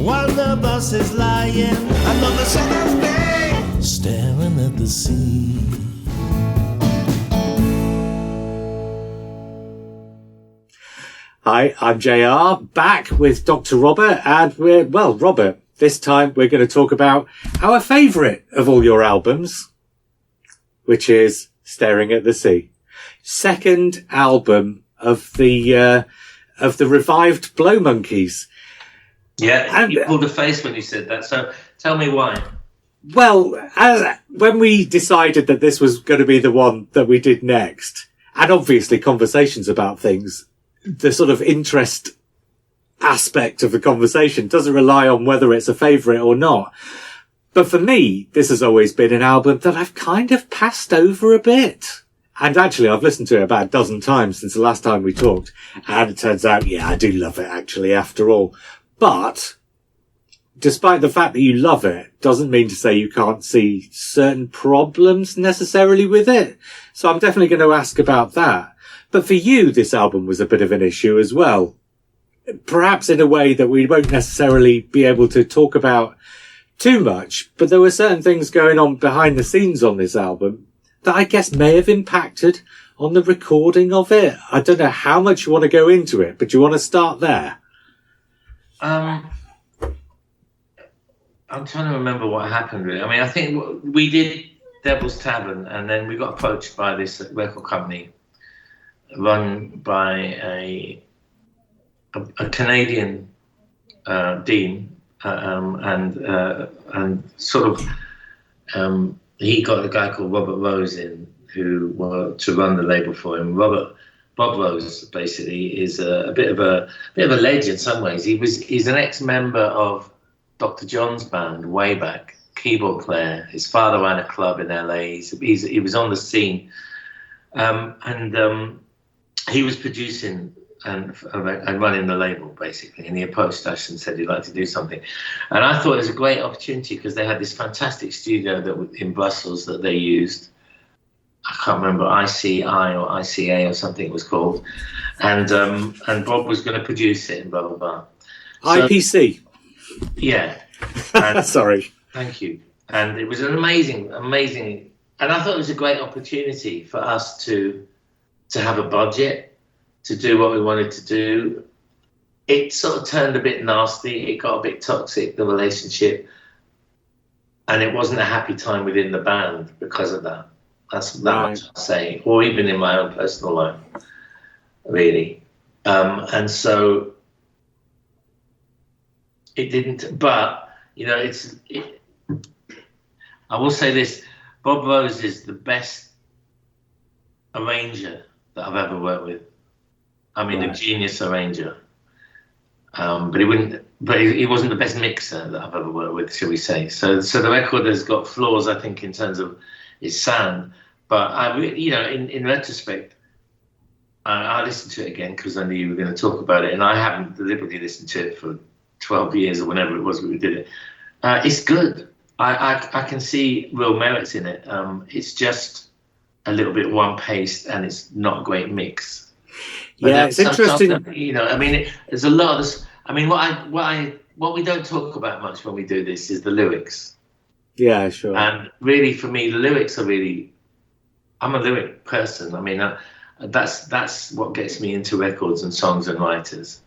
while the bus is lying another summer's day, staring at the sea. Hi, I'm JR, back with Dr. Robert, and Robert, this time we're going to talk about our favourite of all your albums, which is Staring at the Sea. Second album of the revived Blow Monkeys. Yeah, and you pulled a face when you said that, so tell me why. Well, when we decided that this was going to be the one that we did next, and obviously conversations about things, the sort of interest aspect of the conversation doesn't rely on whether it's a favourite or not. But for me, this has always been an album that I've kind of passed over a bit. And actually, I've listened to it about a dozen times since the last time we talked. And it turns out, yeah, I do love it, actually, after all. But despite the fact that you love it, doesn't mean to say you can't see certain problems necessarily with it. So I'm definitely going to ask about that. But for you, this album was a bit of an issue as well. Perhaps in a way that we won't necessarily be able to talk about too much, but there were certain things going on behind the scenes on this album that I guess may have impacted on the recording of it. I don't know how much you want to go into it, but do you want to start there? I'm trying to remember what happened, really. I mean, I think we did Devil's Tavern, and then we got approached by this record company run by a Canadian dean, and sort of he got a guy called Robert Rose in who were to run the label for him. Bob Rose basically is a bit of a legend in some ways. He's an ex-member of Dr. John's band way back, keyboard player. His father ran a club in LA. He was on the scene, and he was producing and running the label, basically. And he approached us and said he'd like to do something. And I thought it was a great opportunity because they had this fantastic studio in Brussels that they used. I can't remember, ICI or ICA or something it was called. And Bob was going to produce it and blah, blah, blah. So, IPC. Yeah. Sorry. Thank you. And it was an amazing, and I thought it was a great opportunity for us to have a budget, to do what we wanted to do. It sort of turned a bit nasty. It got a bit toxic, the relationship. And it wasn't a happy time within the band because of that. That's that much I'll say. Or even in my own personal life, really. And so it didn't, but, you know, I will say this, Bob Rose is the best arranger that I've ever worked with. I mean, a genius arranger. But he wasn't the best mixer that I've ever worked with, shall we say. So the record has got flaws, I think, in terms of its sound. But in retrospect, I listened to it again because I knew you were going to talk about it, and I haven't deliberately listened to it for 12 years or whenever it was we did it. It's good. I can see real merits in it. It's just a little bit one-paced, and it's not a great mix. But yeah, it's interesting. There's a lot of this. I mean, what we don't talk about much when we do this is the lyrics. Yeah, sure. And really, for me, the lyrics are really. I'm a lyric person. I mean, that's what gets me into records and songs and writers.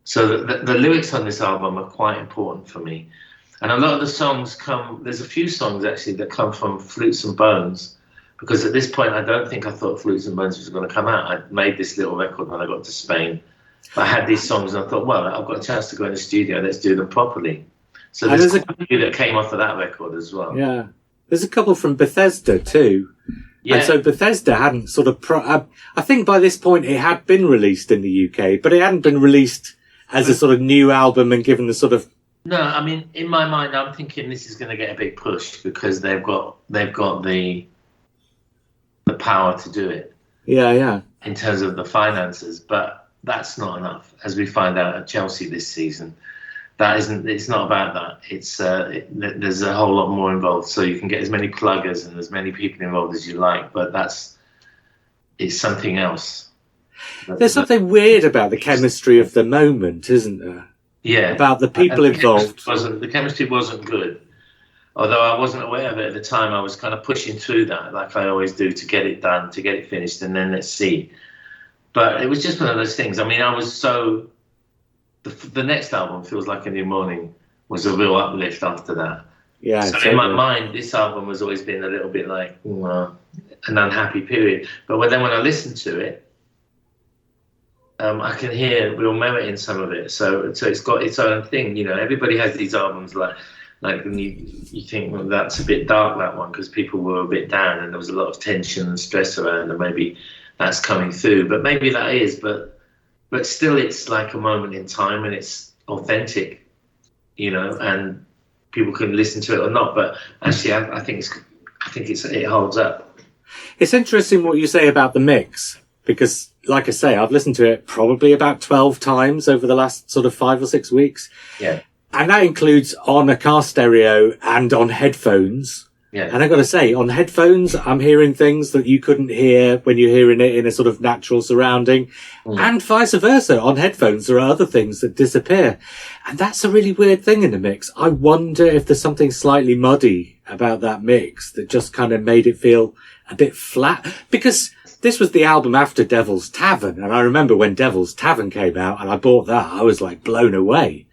So the lyrics on this album are quite important for me. And a lot of the songs there's a few songs actually that come from Flutes and Bones, because at this point I don't think I thought Flutes and Bones was going to come out. I made this little record when I got to Spain. I had these songs and I thought, well, I've got a chance to go in the studio, let's do them properly. So there's a few that came off of that record as well. Yeah. There's a couple from Bethesda too. Yeah. And so Bethesda hadn't sort of... I think by this point it had been released in the UK, but it hadn't been released as a sort of new album and given the sort of... No, I mean, in my mind, I'm thinking this is going to get a big push because they've got the power to do it. Yeah, yeah. In terms of the finances, but that's not enough. As we find out at Chelsea this season, it's not about that. It's there's a whole lot more involved. So you can get as many pluggers and as many people involved as you like, but it's something else. There's something weird about the chemistry of the moment, isn't there? Yeah. about the people And involved. the chemistry wasn't good. Although I wasn't aware of it at the time, I was kind of pushing through that, like I always do, to get it done, to get it finished, and then let's see. But it was just one of those things. I mean, I was so... The next album, Feels Like a New Morning, was a real uplift after that. Yeah. So in my mind, this album has always been a little bit like an unhappy period. But then when I listen to it, I can hear real merit in some of it. So it's got its own thing. You know, everybody has these albums like and you think, well, that's a bit dark, that one, because people were a bit down and there was a lot of tension and stress around, and maybe that's coming through. But maybe that is, but still, it's like a moment in time, and it's authentic, you know, and people can listen to it or not. But actually, I think it holds up. It's interesting what you say about the mix, because, like I say, I've listened to it probably about 12 times over the last sort of 5 or 6 weeks. Yeah. And that includes on a car stereo and on headphones. Yeah. And I got to say, on headphones, I'm hearing things that you couldn't hear when you're hearing it in a sort of natural surrounding, and vice versa. On headphones, there are other things that disappear. And that's a really weird thing in the mix. I wonder if there's something slightly muddy about that mix that just kind of made it feel a bit flat, because this was the album after Devil's Tavern. And I remember when Devil's Tavern came out and I bought that, I was like blown away.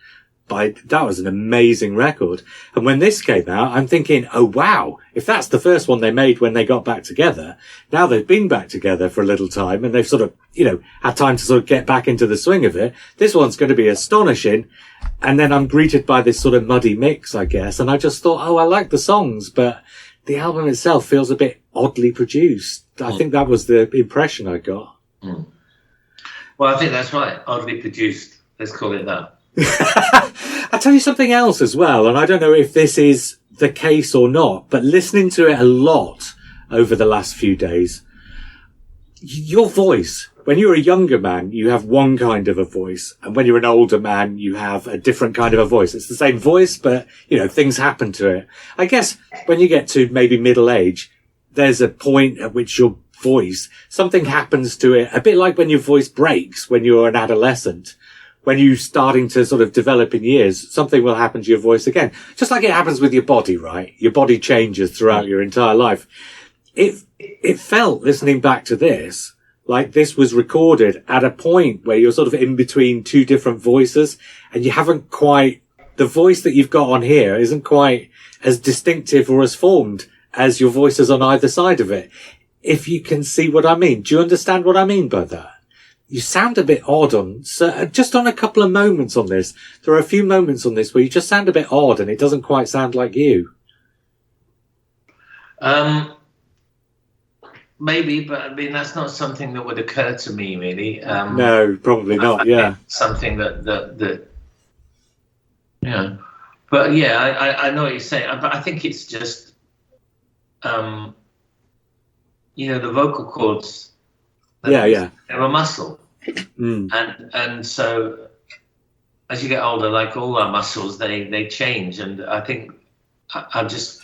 That was an amazing record. And when this came out, I'm thinking, oh wow, if that's the first one they made when they got back together, now they've been back together for a little time and they've sort of, you know, had time to sort of get back into the swing of it. This one's going to be astonishing. And then I'm greeted by this sort of muddy mix, I guess. And I just thought, oh, I like the songs, but the album itself feels a bit oddly produced. I think that was the impression I got. Well, I think that's right. Oddly produced. Let's call it that. I'll tell you something else as well, and I don't know if this is the case or not, but listening to it a lot over the last few days, your voice, when you're a younger man, you have one kind of a voice, and when you're an older man, you have a different kind of a voice. It's the same voice, but, you know, things happen to it. I guess when you get to maybe middle age, there's a point at which your voice, something happens to it, a bit like when your voice breaks when you're an adolescent. When you're starting to sort of develop in years, something will happen to your voice again. Just like it happens with your body, right? Your body changes throughout your entire life. It felt, listening back to this, like this was recorded at a point where you're sort of in between two different voices, and you haven't quite, the voice that you've got on here isn't quite as distinctive or as formed as your voices on either side of it. If you can see what I mean. Do you understand what I mean by that? You sound a bit odd just on a couple of moments on this. There are a few moments on this where you just sound a bit odd and it doesn't quite sound like you. Maybe, but I mean, that's not something that would occur to me, really. No, probably not, yeah. Something that you know. But yeah, I know what you're saying. But I think it's just, you know, the vocal cords. They're a muscle. And so as you get older, like all our muscles, they change. And I think I'm just,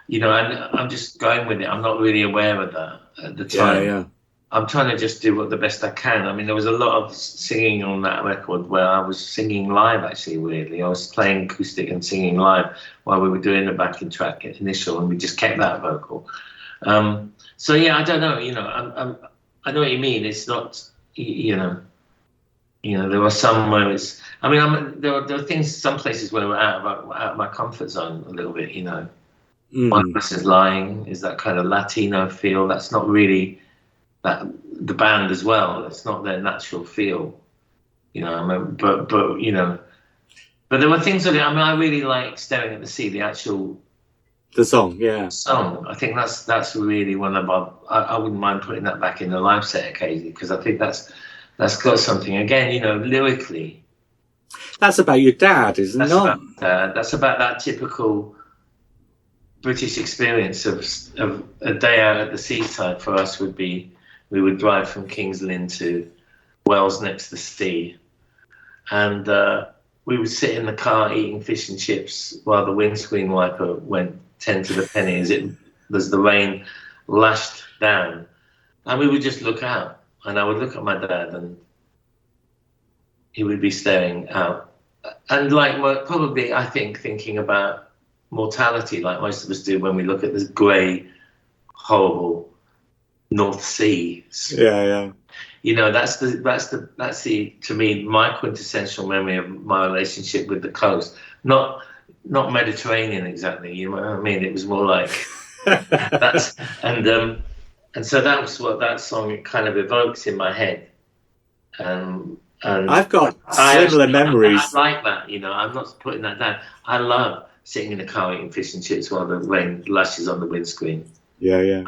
you know, I'm just going with it. I'm not really aware of that at the time. Yeah. I'm trying to just do the best I can. I mean, there was a lot of singing on that record where I was singing live, actually, weirdly. I was playing acoustic and singing live while we were doing the backing track initial, and we just kept that vocal. So, yeah, I don't know, you know, I know what you mean. It's not, you know, there are some where it's, I mean, there are things, some places where we're out of my comfort zone a little bit, you know. One of us is Lying, is that kind of Latino feel. That's not really the band as well. It's not their natural feel, you know. I mean, but you know, but there were things that I really like Staring at the Sea, the actual. The song, yeah. Song. I think that's really one of I wouldn't mind putting that back in the live set occasionally, because I think that's got something. Again, you know, lyrically. That's about your dad, isn't it? That's about that typical British experience of a day out at the seaside. For us would be, we would drive from King's Lynn to Wells next to the sea, and we would sit in the car eating fish and chips while the windscreen wiper went 10 to the penny as the rain lashed down, and we would just look out, and I would look at my dad, and he would be staring out and like probably I think thinking about mortality, like most of us do when we look at this grey, horrible North Sea. Yeah. You know, that's the to me my quintessential memory of my relationship with the coast. Not Mediterranean exactly. You know what I mean? It was more like that's and so that was what that song kind of evokes in my head. And I've got similar memories. I like that, you know. I'm not putting that down. I love sitting in the car eating fish and chips while the rain lashes on the windscreen. Yeah.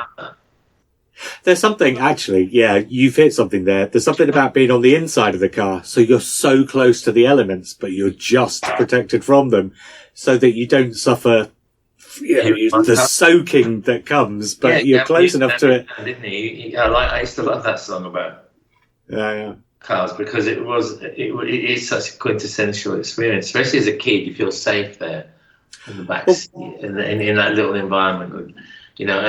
There's something, actually, you've hit something there. There's something about being on the inside of the car. So you're so close to the elements, but you're just protected from them so that you don't suffer the soaking that comes, but you're close enough to it. Didn't he? I used to love that song about cars because it is such a quintessential experience, especially as a kid. You feel safe there in the back seat, in that little environment, you know,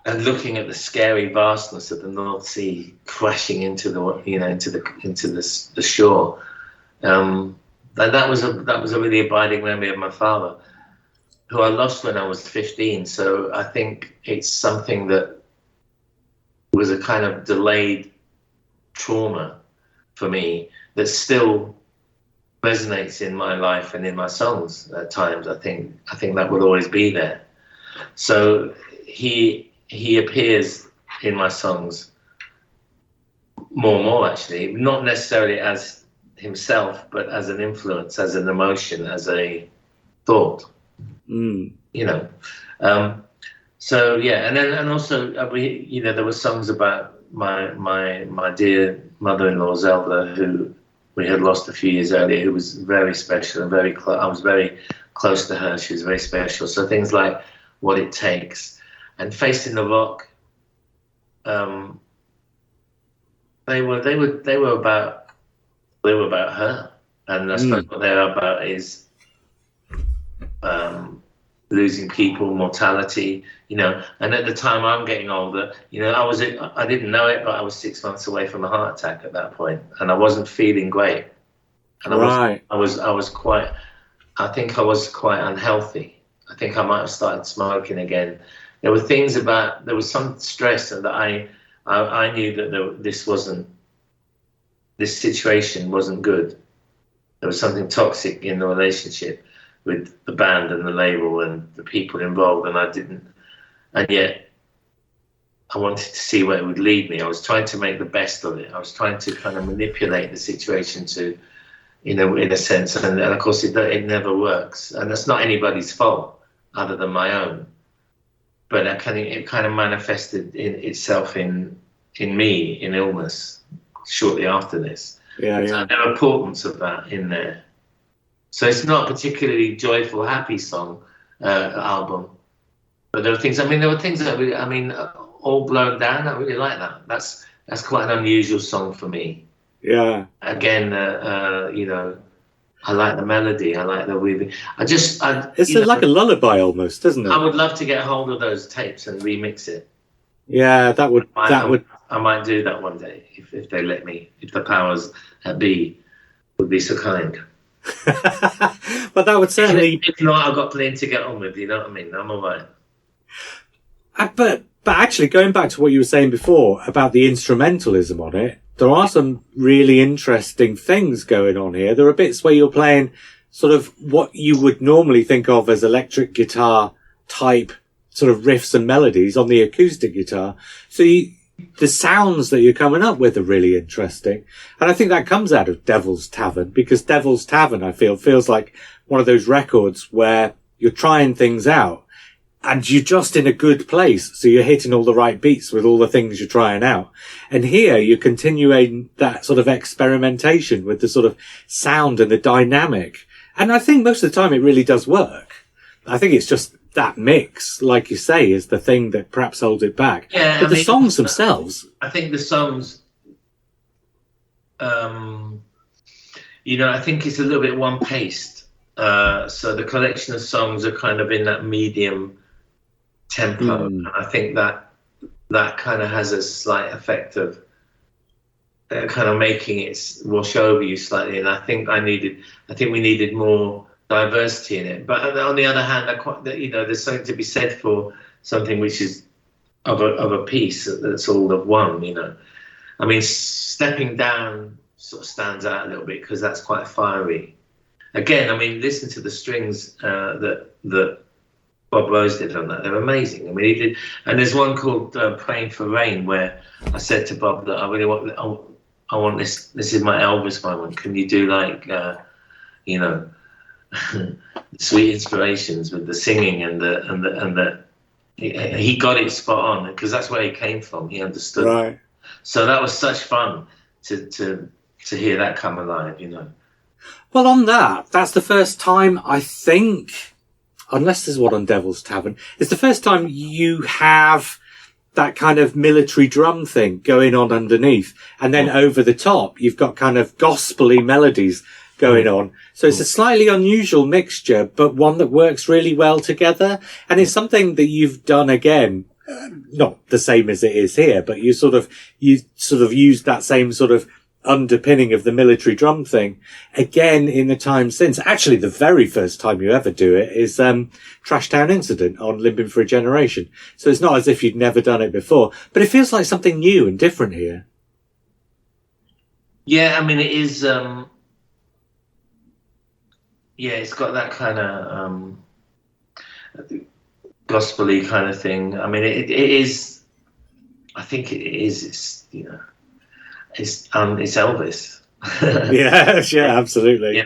and looking at the scary vastness of the North Sea crashing into the shore. That was a really abiding memory of my father, who I lost when I was 15. So I think it's something that was a kind of delayed trauma for me that still resonates in my life and in my songs at times. I think that will always be there. So he appears in my songs more and more, actually, not necessarily as himself, but as an influence, as an emotion, as a thought. You know. So yeah, and also there were songs about my dear mother-in-law Zelda, who we had lost a few years earlier, who was very special and very close. I was very close to her. She was very special. So things like What It Takes and Facing the Rock, they were about her, and I suppose what they're about is losing people, mortality, you know. And at the time, I'm getting older, you know. I didn't know it, but I was 6 months away from a heart attack at that point, and I wasn't feeling great. And I was quite unhealthy. I think I might have started smoking again. There was some stress, and that I knew that this situation wasn't good. There was something toxic in the relationship with the band and the label and the people involved, and yet I wanted to see where it would lead me. I was trying to make the best of it. I was trying to kind of manipulate the situation to, in a sense, and of course it never works, and that's not anybody's fault other than my own. But it kind of manifested itself in me in illness shortly after this. So the importance of that in there. So it's not a particularly joyful, happy song album, but there were things. All Blown Down. I really like that. That's quite an unusual song for me. Yeah. Again, I like the melody. I like the weaving. It's like a lullaby almost, isn't it? I would love to get hold of those tapes and remix it. Yeah, I might do that one day if they let me. If the powers that be would be so kind. But that would certainly. If not, I've got plenty to get on with. You know what I mean? I'm all right. But actually, going back to what you were saying before about the instrumentalism on it, there are some really interesting things going on here. There are bits where you're playing sort of what you would normally think of as electric guitar type sort of riffs and melodies on the acoustic guitar. So the sounds that you're coming up with are really interesting. And I think that comes out of Devil's Tavern, because Devil's Tavern, I feel, feels like one of those records where you're trying things out and you're just in a good place. So you're hitting all the right beats with all the things you're trying out. And here you're continuing that sort of experimentation with the sort of sound and the dynamic. And I think most of the time it really does work. I think it's just that mix, like you say, is the thing that perhaps holds it back. Yeah, but the songs themselves. I think the songs, I think it's a little bit one-paced. So the collection of songs are kind of in that medium tempo. And I think that kind of has a slight effect of kind of making it wash over you slightly. And I think we needed more diversity in it. But on the other hand, there's something to be said for something which is of a piece that's all of one. I mean, Stepping Down sort of stands out a little bit because that's quite fiery. Again, I mean, listen to the strings that Bob Rose did on that. They're amazing. I mean, he did. And there's one called Praying for Rain, where I said to Bob that I really want this. This is my Elvis moment. Can you do like, Sweet Inspirations with the singing and the he got it spot on because that's where he came from. He understood. Right. So that was such fun to hear that come alive. Well, on that's the first time I think, unless there's one on Devil's Tavern, it's the first time you have that kind of military drum thing going on underneath. And then over the top, you've got kind of gospel-y melodies going on. So it's a slightly unusual mixture, but one that works really well together. And it's something that you've done again, not the same as it is here, but you sort of used that same sort of underpinning of the military drum thing again in the time since. Actually, the very first time you ever do it is Trash Town Incident on Limping for a Generation. So it's not as if you'd never done it before, but it feels like something new and different here. Yeah, I mean, it is. It's got that kind of gospel-y kind of thing. I mean, it is. I think it is. It's Elvis. yeah, absolutely.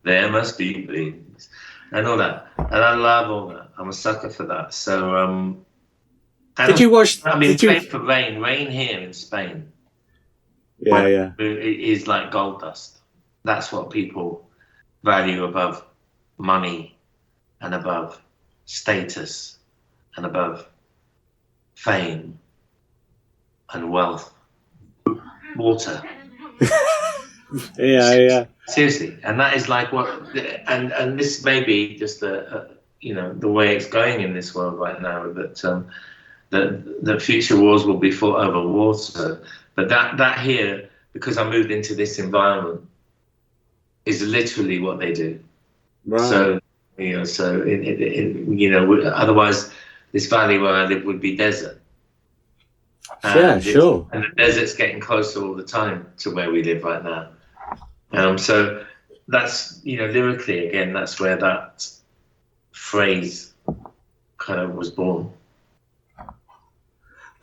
There must be things and all that, and I love all that. I'm a sucker for that. So, did you watch? I mean, Praying for Rain here in Spain. Yeah. It is like gold dust. That's what people value above money and above status and above fame and wealth. Water. yeah. Seriously, and that is like what, and this may be just the way it's going in this world right now. That future wars will be fought over water, but that here, because I moved into this environment, is literally what they do. Right. So otherwise this valley where I live would be desert. Sure. And the desert's getting closer all the time to where we live right now. So that's, lyrically, again, that's where that phrase kind of was born.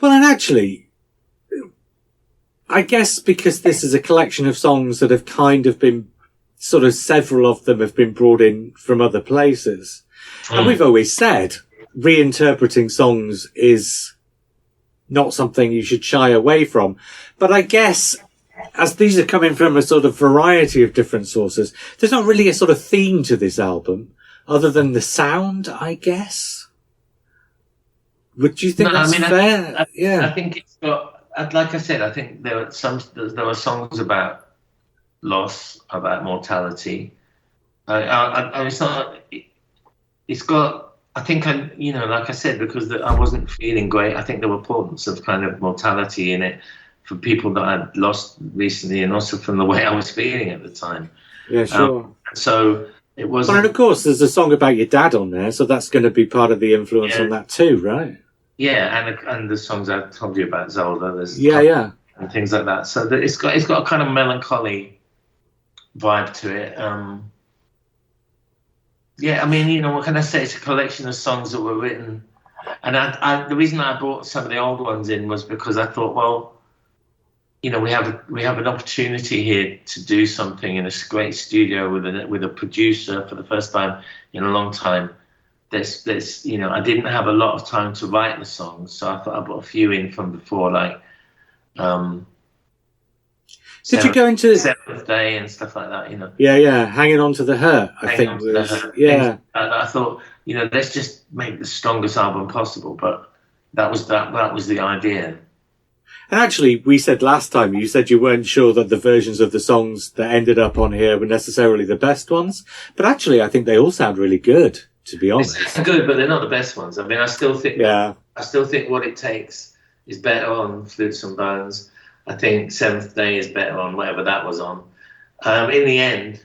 Well, and actually, I guess because this is a collection of songs that have kind of been, sort of several of them have been brought in from other places. And we've always said reinterpreting songs is not something you should shy away from. But I guess as these are coming from a sort of variety of different sources, there's not really a sort of theme to this album other than the sound, I guess. Would you think that's fair? I think it's got, like I said, I think there were songs about loss, about mortality. It's got, I think, like I said, because I wasn't feeling great, I think there were points of kind of mortality in it for people that I'd lost recently, and also from the way I was feeling at the time. Yeah, sure. So it was. Well, and of course, there's a song about your dad on there, so that's going to be part of the influence on that too, right? Yeah, and the songs I told you about, Zelda, there's and things like that. So it's got a kind of melancholy vibe to it. I mean, what can I say? It's a collection of songs that were written, and the reason I brought some of the old ones in was because I thought, well, we have an opportunity here to do something in a great studio with a producer for the first time in a long time. There's I didn't have a lot of time to write the songs, so I thought I brought a few in from before, like. Did you go into Seventh Day and stuff like that? Yeah, Hanging On to the Hurt. I think I thought, let's just make the strongest album possible. But that was the idea. And actually, we said last time, you said you weren't sure that the versions of the songs that ended up on here were necessarily the best ones. But actually, I think they all sound really good, to be honest. They're good, but they're not the best ones. I mean, I still think What It Takes is better on Flutes and Bones. I think Seventh Day is better on whatever that was on. In the end,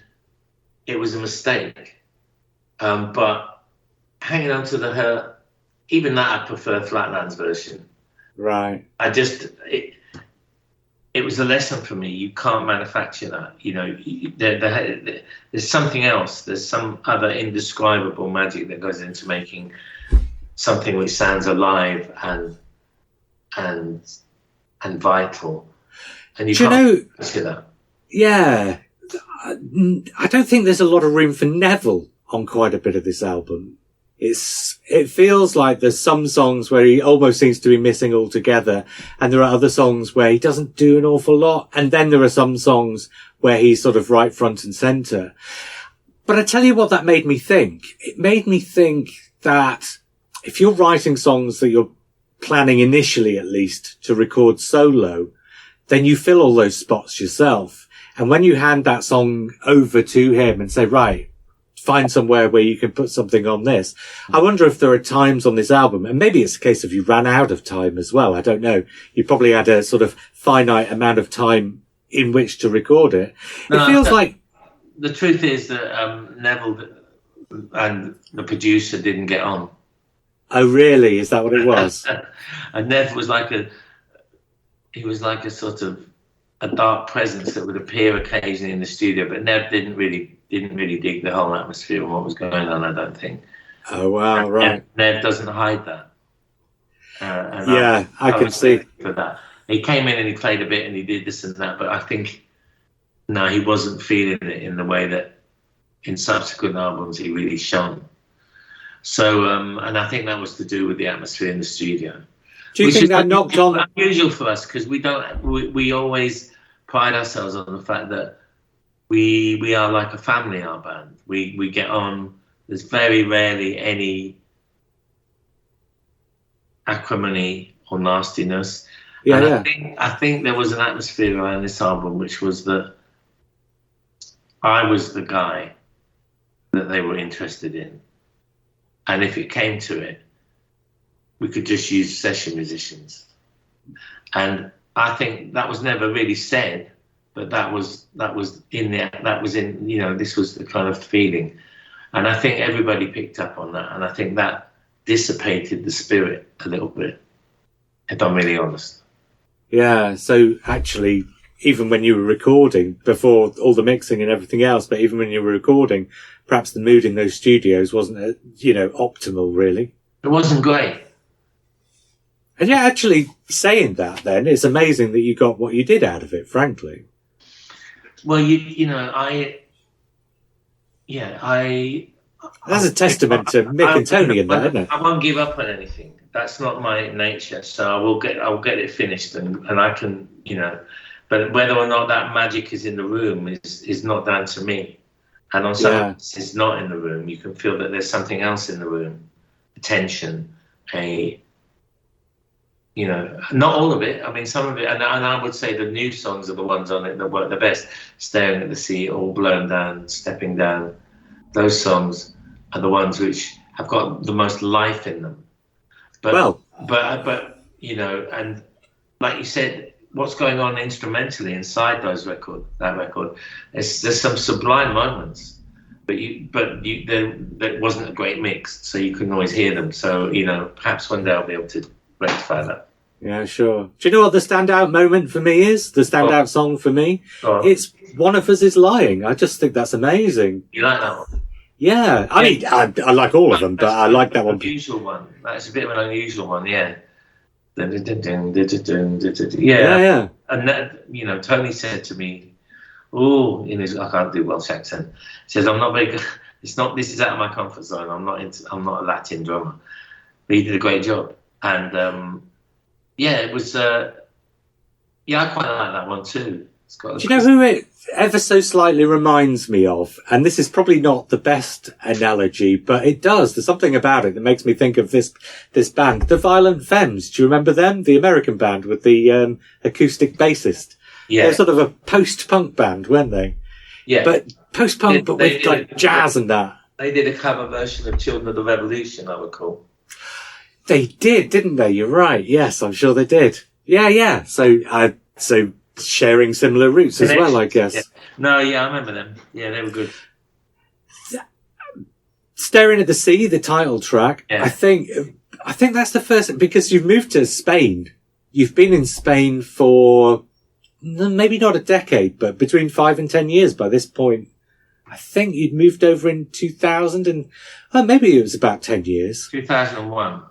it was a mistake. But hanging on to the Hurt, even that I prefer Flatland's version. Right. It was a lesson for me. You can't manufacture that. You know, there's something else. There's some other indescribable magic that goes into making something which sounds alive and vital. And you can't see that. Yeah, I don't think there's a lot of room for Neville on quite a bit of this album. It feels like there's some songs where he almost seems to be missing altogether, and there are other songs where he doesn't do an awful lot, and then there are some songs where he's sort of right front and centre. But I tell you what that made me think. It made me think that if you're writing songs that you're planning initially, at least, to record solo, then you fill all those spots yourself. And when you hand that song over to him and say, right, find somewhere where you can put something on this. I wonder if there are times on this album, and maybe it's a case of you ran out of time as well. I don't know. You probably had a sort of finite amount of time in which to record it. It feels like... The truth is that Neville and the producer didn't get on. Oh, really? Is that what it was? And Nev was like a sort of a dark presence that would appear occasionally in the studio, but Nev didn't really dig the whole atmosphere and what was going on, I don't think. Oh, wow, right. Nev doesn't hide that. I can see. For that. He came in and he played a bit and he did this and that, but I think, no, he wasn't feeling it in the way that in subsequent albums he really shone. So, and I think that was to do with the atmosphere in the studio. Do you think that knocked on? Unusual for us because we always pride ourselves on the fact that we are like a family, our band. We get on. There's very rarely any acrimony or nastiness. Yeah. I think there was an atmosphere around this album which was that I was the guy that they were interested in. And if it came to it, we could just use session musicians. And I think that was never really said, but that was in, you know, this was the kind of feeling. And I think everybody picked up on that. And I think that dissipated the spirit a little bit, if I'm really honest. Yeah. So actually, even when you were recording, before all the mixing and everything else, but even when you were recording, perhaps the mood in those studios wasn't, optimal, really. It wasn't great. And yeah, actually saying that then, it's amazing that you got what you did out of it, frankly. Well, That's a testament to Mick and Tony in that, isn't it? I won't give up on anything. That's not my nature. So I'll get it finished and I can, but whether or not that magic is in the room is not down to me. And on some it's not in the room. You can feel that there's something else in the room. Attention, not all of it. I mean, some of it, and I would say the new songs are the ones on it that work the best. Staring at the Sea, All Blown Down, Stepping Down. Those songs are the ones which have got the most life in them. But and like you said, what's going on instrumentally inside that record, there's some sublime moments, but there wasn't a great mix, so you couldn't always hear them. So perhaps one day I'll be able to rectify that. Yeah, sure. Do you know what the standout moment for me is? The standout song for me? It's One of Us Is Lying. I just think that's amazing. You like that one? Yeah. I mean, I like all of them, but I like that one. Unusual one. That's a bit of an unusual one, yeah. Yeah. And that, Tony said to me, I can't do Welsh accent. He says, I'm not very good. This is out of my comfort zone. I'm not a Latin drummer. But he did a great job. And it was, I quite like that one too. Do you know who it ever so slightly reminds me of? And this is probably not the best analogy, but it does. There's something about it that makes me think of this band, the Violent Femmes. Do you remember them? The American band with the acoustic bassist. Yeah. They're sort of a post-punk band, weren't they? Yeah. But post-punk, but with like jazz and that. They did a cover version of Children of the Revolution, I recall. They did, didn't they? You're right. Yes, I'm sure they did. Yeah. So So sharing similar roots as well, I guess. Yeah. No, yeah, I remember them. Yeah, they were good. Staring at the Sea, the title track. Yeah. I think that's the first, because you've moved to Spain. You've been in Spain for maybe not a decade, but between 5 and 10 years by this point. I think you'd moved over in 2000 and maybe it was about 10 years. 2001.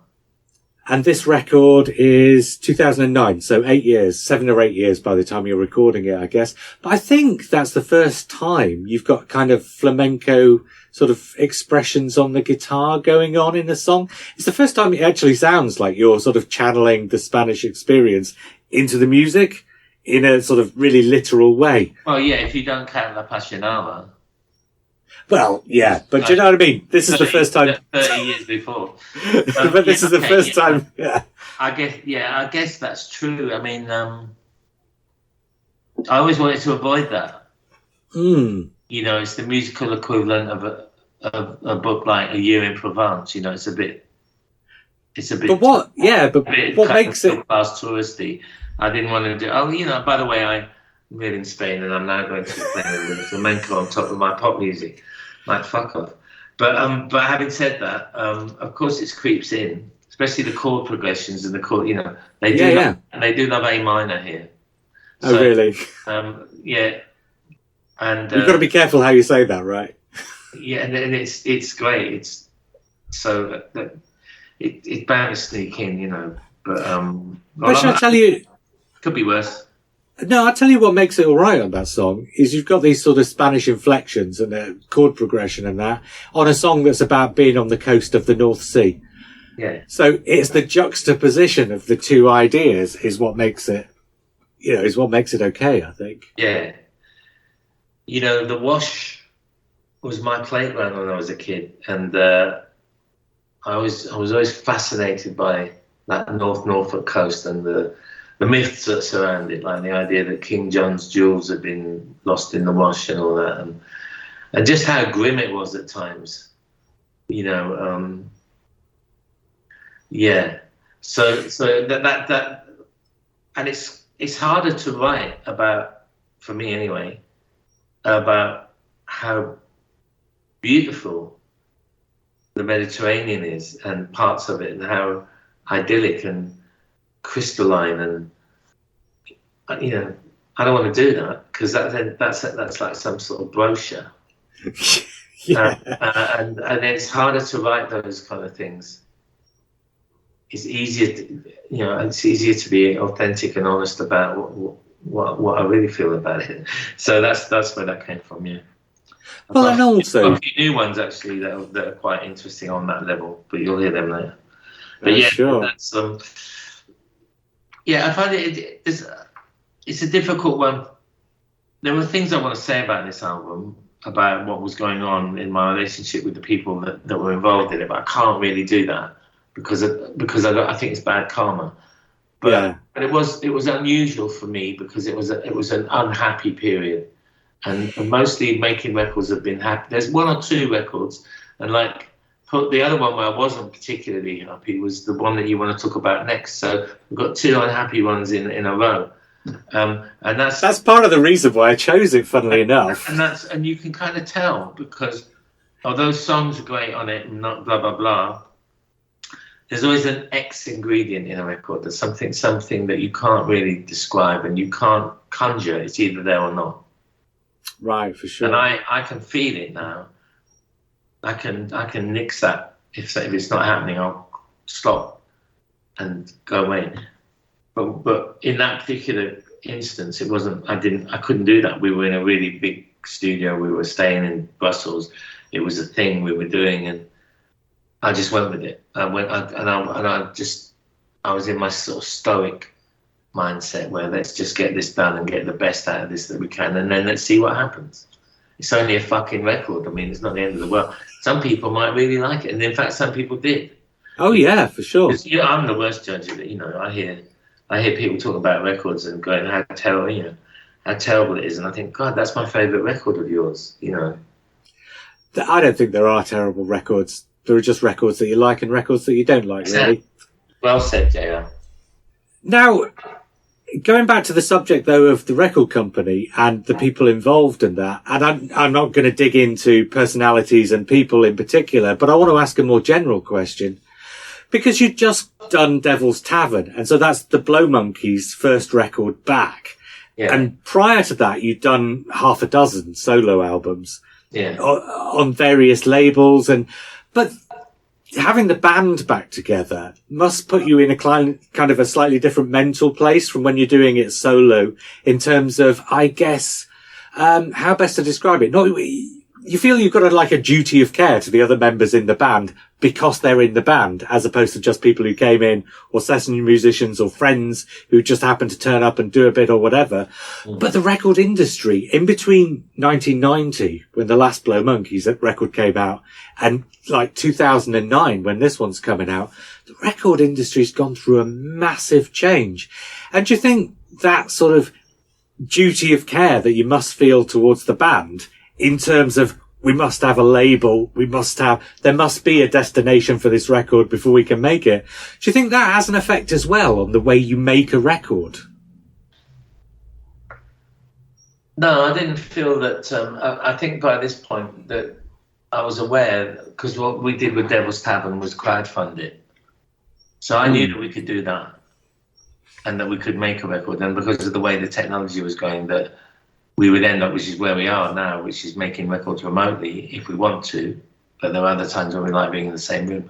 And this record is 2009, so 8 years, 7 or 8 years by the time you're recording it, I guess. But I think that's the first time you've got kind of flamenco sort of expressions on the guitar going on in a song. It's the first time it actually sounds like you're sort of channeling the Spanish experience into the music in a sort of really literal way. Well, yeah, if you don't count La Apasionada. Well, yeah, but do you know what I mean? This is the first time. 30 years before. But this is the first time. Yeah. I guess that's true. I mean, I always wanted to avoid that. Mm. You know, it's the musical equivalent of a book like A Year in Provence. You know, it's a bit. But what? Yeah, but what makes it class touristy? I didn't want to do. Oh, you know, by the way, I live in Spain, and I'm now going to play the flamenco on top of my pop music. Like, fuck off. But having said that, of course it creeps in, especially the chord progressions and the chord. You know, they do love A minor here. So, oh, really? Yeah. And you've got to be careful how you say that, right? Yeah, and it's great. It's so that it's bound to sneak in, you know. But shall I tell you? Could be worse. No, I'll tell you what makes it all right on that song is you've got these sort of Spanish inflections and a chord progression and that on a song that's about being on the coast of the North Sea. Yeah. So it's the juxtaposition of the two ideas is what makes it, is what makes it okay, I think. Yeah. You know, the Wash was my playground when I was a kid, and I was always fascinated by that Norfolk coast and the myths that surround it, like the idea that King John's jewels had been lost in the Wash and all that, and just how grim it was at times, you know. Yeah. So that and it's harder to write about, for me anyway, about how beautiful the Mediterranean is and parts of it, and how idyllic and crystalline, and you know, I don't want to do that because that's like some sort of brochure. Yeah. And it's harder to write those kind of things. It's easier to be authentic and honest about what I really feel about it. So that's where that came from. Yeah. Well, and also a few new ones actually that are quite interesting on that level, but you'll hear them later. But yeah, sure. That's yeah, I find it's a difficult one. There were things I want to say about this album, about what was going on in my relationship with the people that were involved in it, but I can't really do that because I think it's bad karma. But it was unusual for me because it was an unhappy period, and mostly making records have been happy. There's one or two records, and like the other one where I wasn't particularly happy was the one that you want to talk about next. So we've got two unhappy ones in a row, and that's part of the reason why I chose it. Funnily enough, and you can kind of tell because although songs are great on it and not blah blah blah, there's always an X ingredient in a record. There's something that you can't really describe and you can't conjure. It's either there or not. Right, for sure. And I can feel it now. I can nix that if it's not happening. I'll stop and go away. But in that particular instance, it wasn't. I couldn't do that. We were in a really big studio. We were staying in Brussels. It was a thing we were doing, and I just went with it. I was in my sort of stoic mindset where let's just get this done and get the best out of this that we can, and then let's see what happens. It's only a fucking record. I mean, it's not the end of the world. Some people might really like it, and in fact, some people did. Oh yeah, for sure. I'm the worst judge of it. You know, I hear people talk about records and going how terrible it is, and I think, God, that's my favourite record of yours. You know, I don't think there are terrible records. There are just records that you like and records that you don't like. Really. Well said, JR. Now, Going back to the subject, though, of the record company and the people involved in that, and I'm not going to dig into personalities and people in particular, but I want to ask a more general question. Because you'd just done Devil's Tavern, and so that's the Blow Monkeys' first record back. Yeah. And prior to that, you'd done half a dozen solo albums Yeah. on various labels, but having the band back together must put you in a kind of a slightly different mental place from when you're doing it solo in terms of, I guess, how best to describe it? You feel you've got a duty of care to the other members in the band because they're in the band, as opposed to just people who came in, or session musicians or friends who just happened to turn up and do a bit or whatever. Mm. But the record industry, in between 1990, when the last Blow Monkeys record came out, and 2009, when this one's coming out, the record industry's gone through a massive change. And do you think that sort of duty of care that you must feel towards the band, in terms of, we must have a label, there must be a destination for this record before we can make it. Do you think that has an effect as well on the way you make a record? No, I didn't feel that. I think by this point that I was aware, because what we did with Devil's Tavern was crowdfunded. So I knew that we could do that and that we could make a record. And because of the way the technology was going, that we would end up, which is where we are now, which is making records remotely if we want to. But there are other times when we like being in the same room.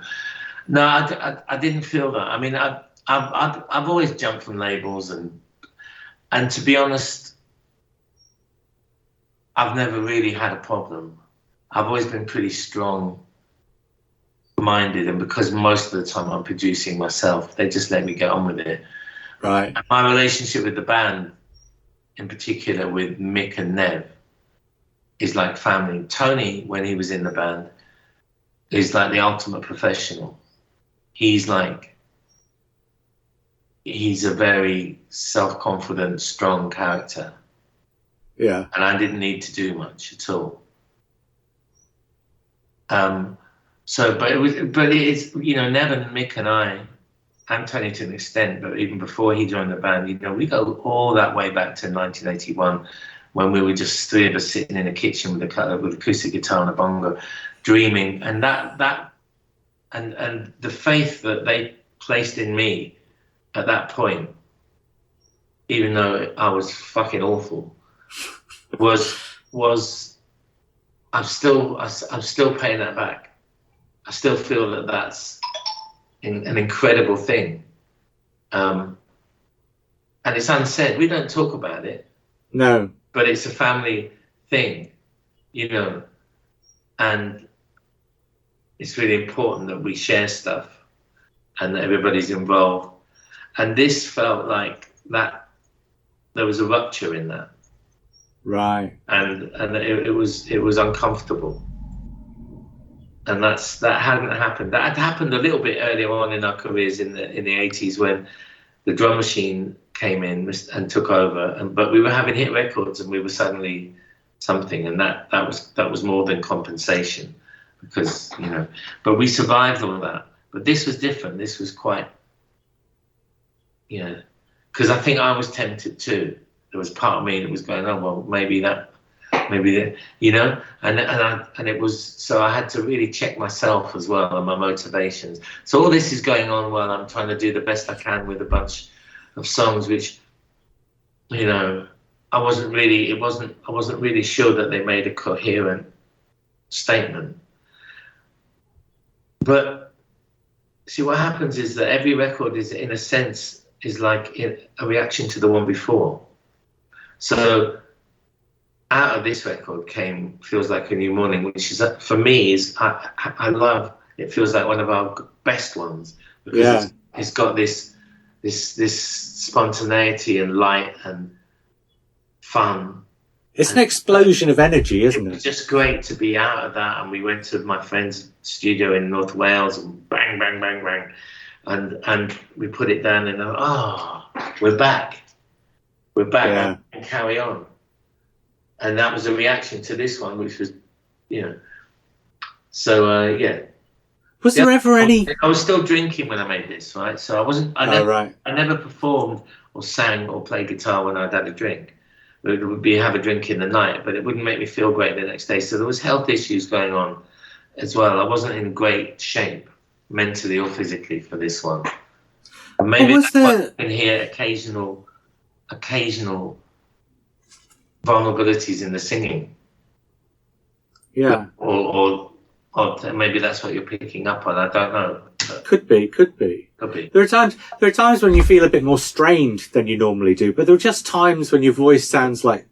No, I didn't feel that. I mean, I've always jumped from labels, and to be honest, I've never really had a problem. I've always been pretty strong-minded, and because most of the time I'm producing myself, they just let me get on with it. Right. And my relationship with the band, in particular with Mick and Nev, is like family. Tony, when he was in the band, is like the ultimate professional. He's a very self-confident, strong character. Yeah. And I didn't need to do much at all. But it's, Nev and Mick and I, and Tony to an extent, but even before he joined the band, we go all that way back to 1981, when we were just three of us sitting in a kitchen with acoustic guitar and a bongo, dreaming, and and the faith that they placed in me at that point, even though I was fucking awful, was I'm still paying that back. I still feel that that's an incredible thing, and it's unsaid. We don't talk about it. No, but it's a family thing, and it's really important that we share stuff and that everybody's involved. And this felt like that there was a rupture in that, right? And it was uncomfortable. And that hadn't happened. That had happened a little bit earlier on in our careers in the 80s, when the drum machine came in and took over. But we were having hit records, and we were suddenly something, and that was more than compensation, because But we survived all that. But this was different. This was quite, because I think I was tempted too. There was part of me that was going, oh well, maybe that, and it was, so I had to really check myself as well and my motivations. So all this is going on while I'm trying to do the best I can with a bunch of songs which, I wasn't really sure that they made a coherent statement. But see, what happens is that every record is, in a sense, is like a reaction to the one before. So out of this record came Feels Like a New Morning, which is, for me, I love. It feels like one of our best ones, because it's got this spontaneity and light and fun. It's an explosion of energy, isn't it? It's just great to be out of that. And we went to my friend's studio in North Wales, and bang, bang, bang, bang, and we put it down, and we're back, and carry on. And that was a reaction to this one, which was, So Was there ever any? I was still drinking when I made this, right? So I wasn't. I never performed or sang or played guitar when I'd had a drink. It would be have a drink in the night, but it wouldn't make me feel great the next day. So there was health issues going on as well. I wasn't in great shape mentally or physically for this one. And maybe that's why you can hear occasional vulnerabilities in the singing. Yeah. Or maybe that's what you're picking up on. I don't know. Could be. There are times when you feel a bit more strained than you normally do, but there are just times when your voice sounds like,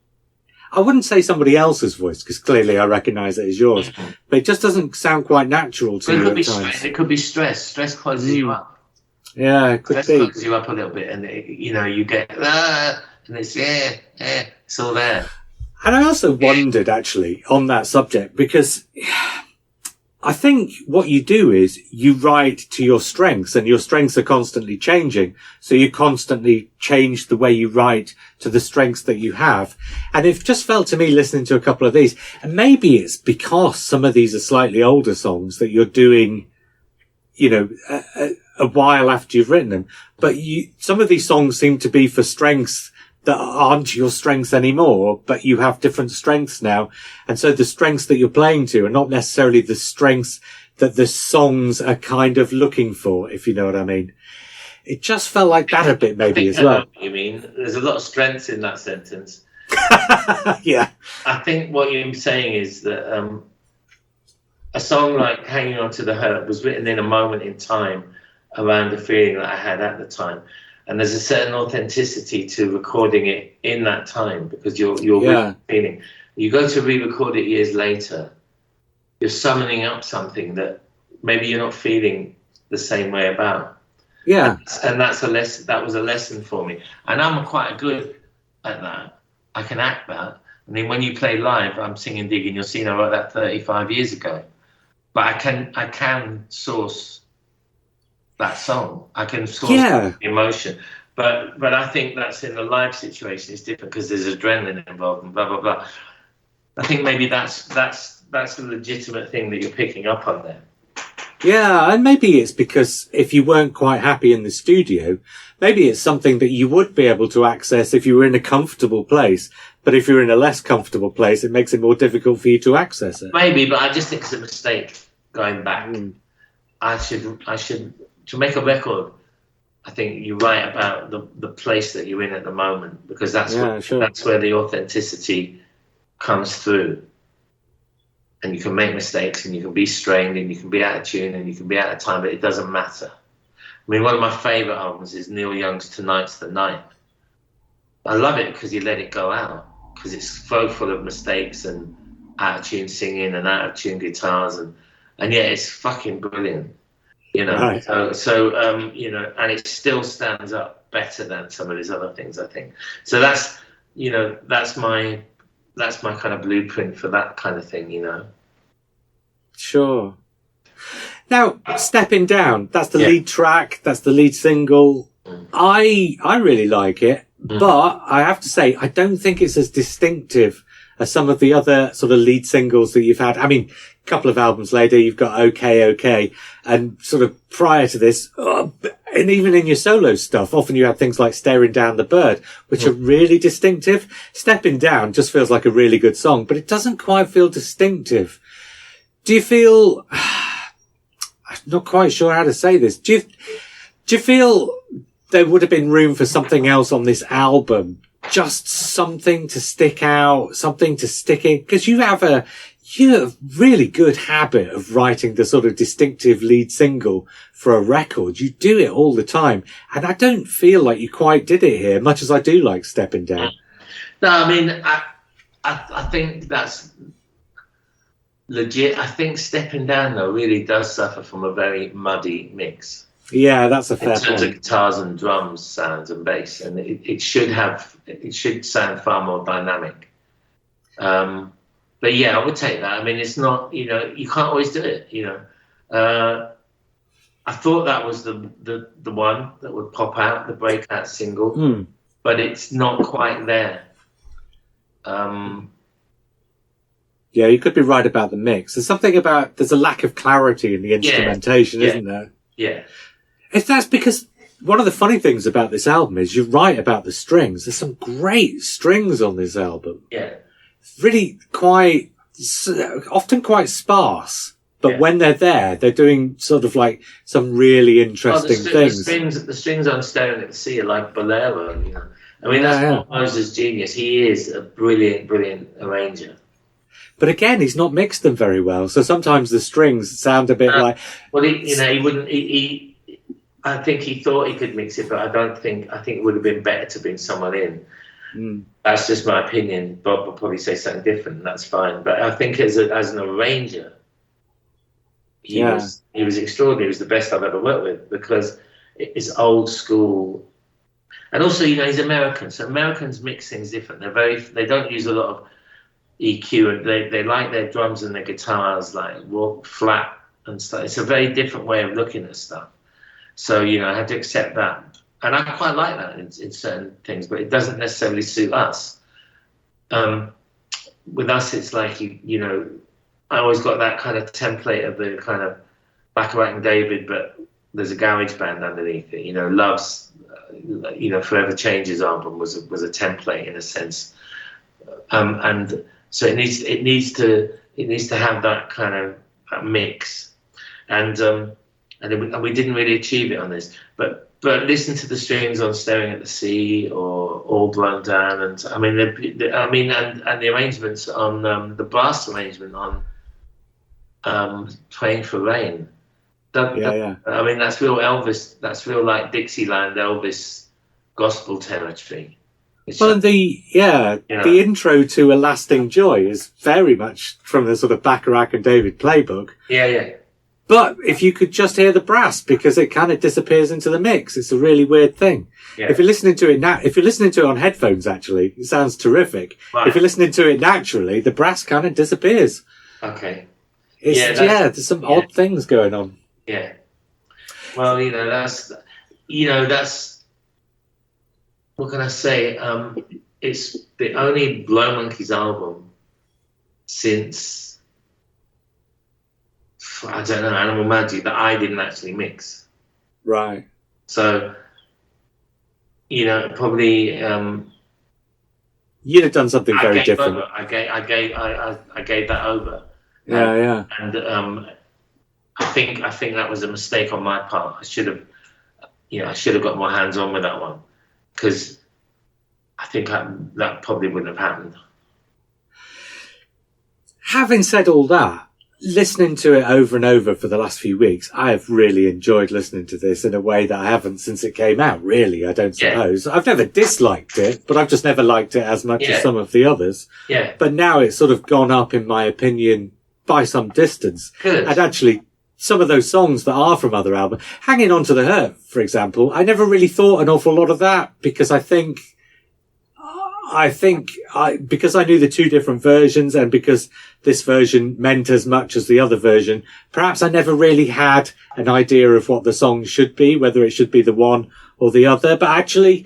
I wouldn't say somebody else's voice, because clearly I recognise it as yours, but it just doesn't sound quite natural to you at times. It could be stress. Stress closes you up. Yeah, it could be. Stress closes you up a little bit, and you get, and it's, it's all there. And I also wondered, actually, on that subject, because I think what you do is you write to your strengths, and your strengths are constantly changing. So you constantly change the way you write to the strengths that you have. And it just felt to me, listening to a couple of these, and maybe it's because some of these are slightly older songs that you're doing, a while after you've written them. But some of these songs seem to be for strengths that aren't your strengths anymore, but you have different strengths now. And so the strengths that you're playing to are not necessarily the strengths that the songs are kind of looking for, if you know what I mean. It just felt like that a bit, maybe, as well. You mean, there's a lot of strengths in that sentence. Yeah. I think what you're saying is that a song like Hanging On to the Hurt was written in a moment in time around the feeling that I had at the time. And there's a certain authenticity to recording it in that time, because you're really feeling. You go to re-record it years later, you're summoning up something that maybe you're not feeling the same way about. Yeah. And that's a lesson. That was a lesson for me. And I'm quite good at that. I can act that. I mean, when you play live, I'm singing Digging Your Scene. I wrote that 35 years ago. But I can source that song. I can source the emotion. But I think that's in a live situation. It's different because there's adrenaline involved and blah, blah, blah. I think maybe that's a legitimate thing that you're picking up on there. Yeah, and maybe it's because if you weren't quite happy in the studio, maybe it's something that you would be able to access if you were in a comfortable place. But if you're in a less comfortable place, it makes it more difficult for you to access it. Maybe, but I just think it's a mistake going back. I should to make a record. I think you write about the place that you're in at the moment, because that's where the authenticity comes through. And you can make mistakes, and you can be strained, and you can be out of tune, and you can be out of time, but it doesn't matter. I mean, one of my favourite albums is Neil Young's Tonight's the Night. I love it because you let it go out, because it's so full of mistakes and out of tune singing and out of tune guitars, and yet it's fucking brilliant. Right. So and it still stands up better than some of these other things, I think. So that's my kind of blueprint for that kind of thing, Sure. Now, Stepping Down, that's the lead track, that's the lead single. I really like it, but I have to say, I don't think it's as distinctive as some of the other sort of lead singles that you've had. I mean, a couple of albums later, you've got OK, and sort of prior to this, and even in your solo stuff, often you have things like Staring Down the Bird, which are really distinctive. Stepping Down just feels like a really good song, but it doesn't quite feel distinctive. Do you feel, I'm not quite sure how to say this. Do you feel there would have been room for something else on this album? Just something to stick out, something to stick in? Because you have a really good habit of writing the sort of distinctive lead single for a record. You do it all the time. And I don't feel like you quite did it here, much as I do like Stepping Down. No, I mean, I think that's legit. I think Stepping Down, though, really does suffer from a very muddy mix. Yeah, that's a fair point. In terms of guitars and drums, sounds and bass. And it should sound far more dynamic. But yeah, I would take that. I mean, it's not, you can't always do it, I thought that was the one that would pop out, the breakout single, but it's not quite there. Yeah, you could be right about the mix. There's a lack of clarity in the instrumentation, isn't there? Yeah. If that's because one of the funny things about this album is you're right about the strings. There's some great strings on this album. Yeah. Really often quite sparse. But Yeah. when they're there, they're doing sort of like some really interesting things. The strings on Staring at the Sea are like Bolero, you know. I mean, that's Yeah. Moses' genius. He is a brilliant, brilliant arranger. But again, he's not mixed them very well. So sometimes the strings sound a bit like... Well, he wouldn't. I think he thought he could mix it, but I think it would have been better to bring someone in. That's just my opinion. Bob will probably say something different, and that's fine. But I think as an arranger, he was extraordinary. He was the best I've ever worked with because it's old school, and also he's American, so Americans mix things different. They don't use a lot of EQ, and they like their drums and their guitars like flat and stuff. It's a very different way of looking at stuff. So I had to accept that, and I quite like that in certain things, but it doesn't necessarily suit us. With us, it's like I always got that kind of template of the kind of Bacharach and David, but there's a garage band underneath it. Love's, Forever Changes album was a template in a sense, and so it needs to have that kind of mix, and we didn't really achieve it on this, but listen to the strings on Staring at the Sea or All Blown Down, and the arrangements on the brass arrangement on Praying for Rain. I mean, that's real Elvis. That's real like Dixieland Elvis gospel territory. The intro to A Lasting Joy is very much from the sort of Bacharach and David playbook. Yeah. But if you could just hear the brass, because it kind of disappears into the mix, it's a really weird thing. Yeah. If you're listening to it now, if you're listening to it on headphones, actually, it sounds terrific. Right. If you're listening to it naturally, the brass kind of disappears. Okay. There's some odd things going on. Yeah. Well, that's what can I say? It's the only Blow Monkeys album since, I don't know, Animal Magic that I didn't actually mix. Right. So, probably you'd have done something very different. I gave that over. Yeah. And I think that was a mistake on my part. I should have got more hands on with that one, because I think that probably wouldn't have happened. Having said all that, listening to it over and over for the last few weeks, I have really enjoyed listening to this in a way that I haven't since it came out, really, I don't suppose. Yeah. I've never disliked it, but I've just never liked it as much as some of the others. Yeah. But now it's sort of gone up, in my opinion, by some distance. Good. And actually, some of those songs that are from other albums, Hanging On to the Hurt, for example, I never really thought an awful lot of that, because I think because I knew the two different versions, and because this version meant as much as the other version, perhaps I never really had an idea of what the song should be, whether it should be the one or the other. But actually,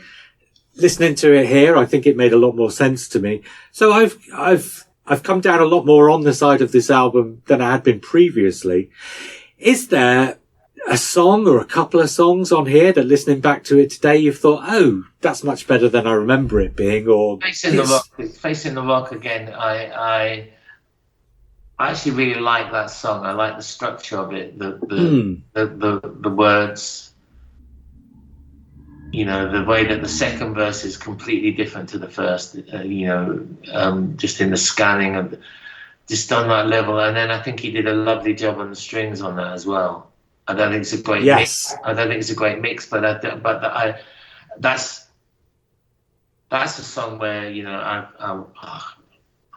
listening to it here, I think it made a lot more sense to me. So I've come down a lot more on the side of this album than I had been previously. Is there a song or a couple of songs on here that, listening back to it today, you've thought, oh, that's much better than I remember it being? Or Facing the Rock again, I actually really like that song. I like the structure of it, the words, the way that the second verse is completely different to the first, just in the scanning of just on that level. And then I think he did a lovely job on the strings on that as well. I don't think it's a great mix. I don't think it's a great mix, but that's a song where I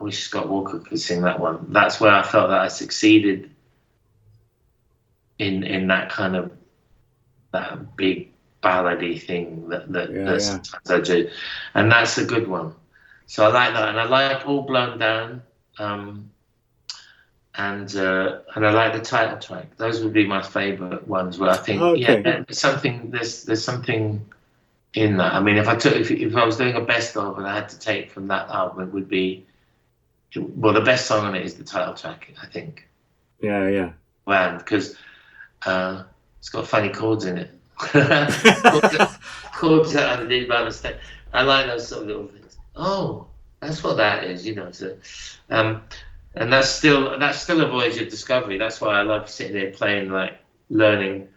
wish Scott Walker could sing that one. That's where I felt that I succeeded in that kind of that big ballady thing that sometimes I do, and that's a good one. So I like that, and I like All Blown Down. And I like the title track. Those would be my favourite ones. Where I think, there's something in that. I mean, if I was doing a best of and I had to take from that album, it would be, well, the best song on it is the title track, I think. Yeah. Wow, because it's got funny chords in it. chords that I did by mistake. I like those sort of little things. Oh, that's what that is, you know. So, and that's still a voyage of discovery. That's why I love sitting there playing, like learning.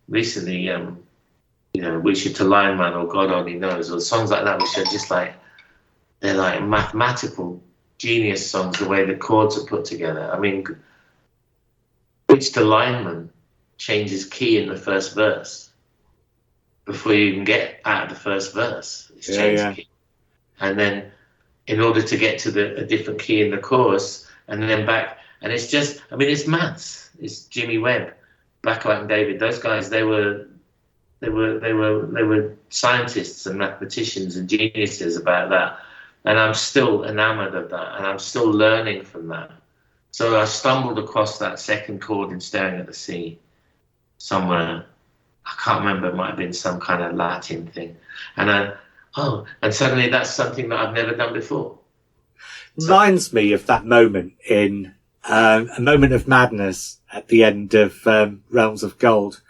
Recently, you know, "Wish You to Lineman" or "God Only Knows" or songs like that, which are just like they're like mathematical genius songs. The way the chords are put together. I mean, "Which to Lineman" changes key in the first verse before you even get out of the first verse. It's changed key. And then in order to get to a different key in the chorus and then back, and it's just, I mean, it's maths. It's Jimmy Webb, Blacklight and David. Those guys, they were scientists and mathematicians and geniuses about that. And I'm still enamored of that, and I'm still learning from that. So I stumbled across that second chord in "Staring at the Sea" somewhere. I can't remember, it might have been some kind of Latin thing. And suddenly that's something that I've never done before. Reminds me of that moment in A Moment of Madness at the end of Realms of Gold,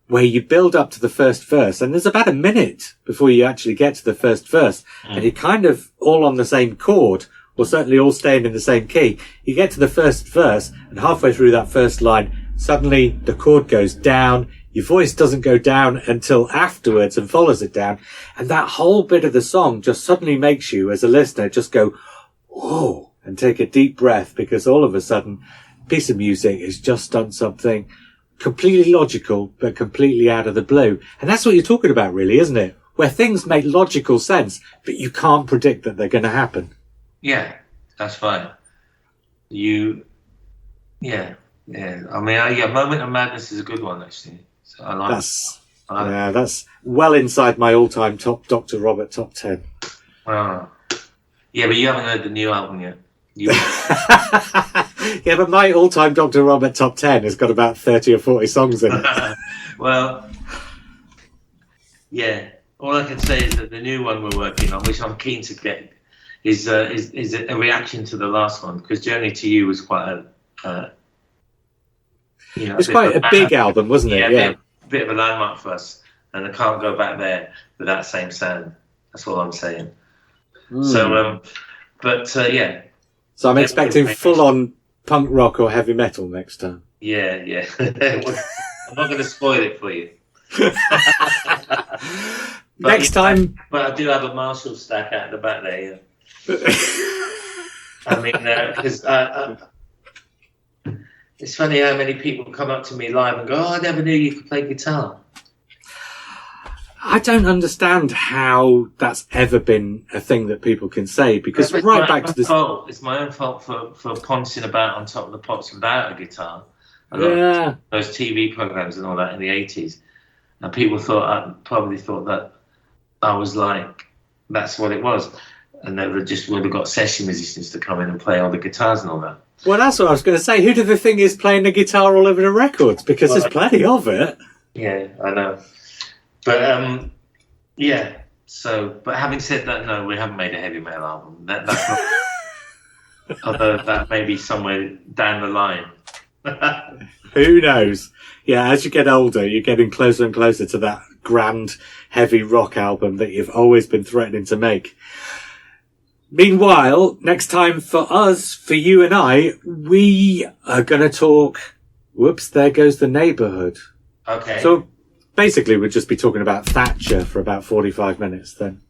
where you build up to the first verse, and there's about a minute before you actually get to the first verse, and you're kind of all on the same chord, or certainly all staying in the same key. You get to the first verse, and halfway through that first line, suddenly the chord goes down. Your voice doesn't go down until afterwards and follows it down. And that whole bit of the song just suddenly makes you, as a listener, just go, whoa, and take a deep breath, because all of a sudden, a piece of music has just done something completely logical, but completely out of the blue. And that's what you're talking about, really, isn't it? Where things make logical sense, but you can't predict that they're going to happen. Yeah, that's right. Yeah. I mean, "Moment of Madness" is a good one, actually. So I like that's well inside my all-time top Dr. Robert top 10. Oh. Yeah, but you haven't heard the new album yet. Yeah, but my all-time Dr. Robert top 10 has got about 30 or 40 songs in it. Well, yeah. All I can say is that the new one we're working on, which I'm keen to get, is a reaction to the last one, because "Journey to You" was quite it's quite a big album, wasn't it? Yeah, a bit of a landmark for us, and I can't go back there with that same sound. That's all I'm saying. So, yeah. So I'm expecting full-on punk rock or heavy metal next time. Yeah. I'm not going to spoil it for you. Next time. But I do have a Marshall stack out the back there. Yeah. I mean, because it's funny how many people come up to me live and go, "Oh, I never knew you could play guitar." I don't understand how that's ever been a thing that people can say, because it's right back to this. It's my own fault for poncing about on top of the pops without a guitar. Those TV programs and all that in the 80s, and people probably thought that I was like, that's what it was, and they would have got session musicians to come in and play all the guitars and all that. Well, that's what I was going to say. Who do they think is playing the guitar all over the records? Because there's plenty of it. Yeah, I know. But yeah. So, but having said that, no, we haven't made a heavy metal album. That's not. Although that may be somewhere down the line. Who knows? Yeah, as you get older, you're getting closer and closer to that grand heavy rock album that you've always been threatening to make. Meanwhile, next time for us, for you and I, we are going to talk. Whoops, there goes the Neighbourhood. Okay. So basically, we'll just be talking about Thatcher for about 45 minutes then.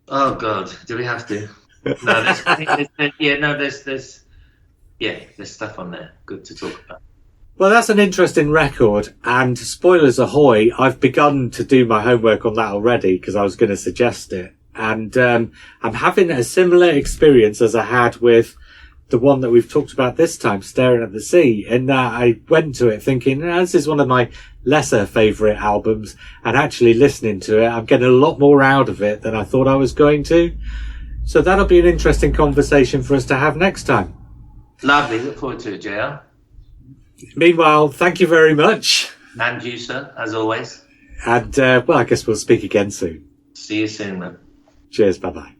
Oh, God. Do we have to? No, there's stuff on there. Good to talk about. Well, that's an interesting record, and spoilers ahoy, I've begun to do my homework on that already because I was going to suggest it. And I'm having a similar experience as I had with the one that we've talked about this time, Staring at the Sea, in that I went to it thinking, this is one of my lesser favourite albums, and actually listening to it, I'm getting a lot more out of it than I thought I was going to. So that'll be an interesting conversation for us to have next time. Lovely. Look forward to it, JR. Meanwhile, thank you very much. And you, sir, as always. And, well, I guess we'll speak again soon. See you soon, man. Cheers. Bye-bye.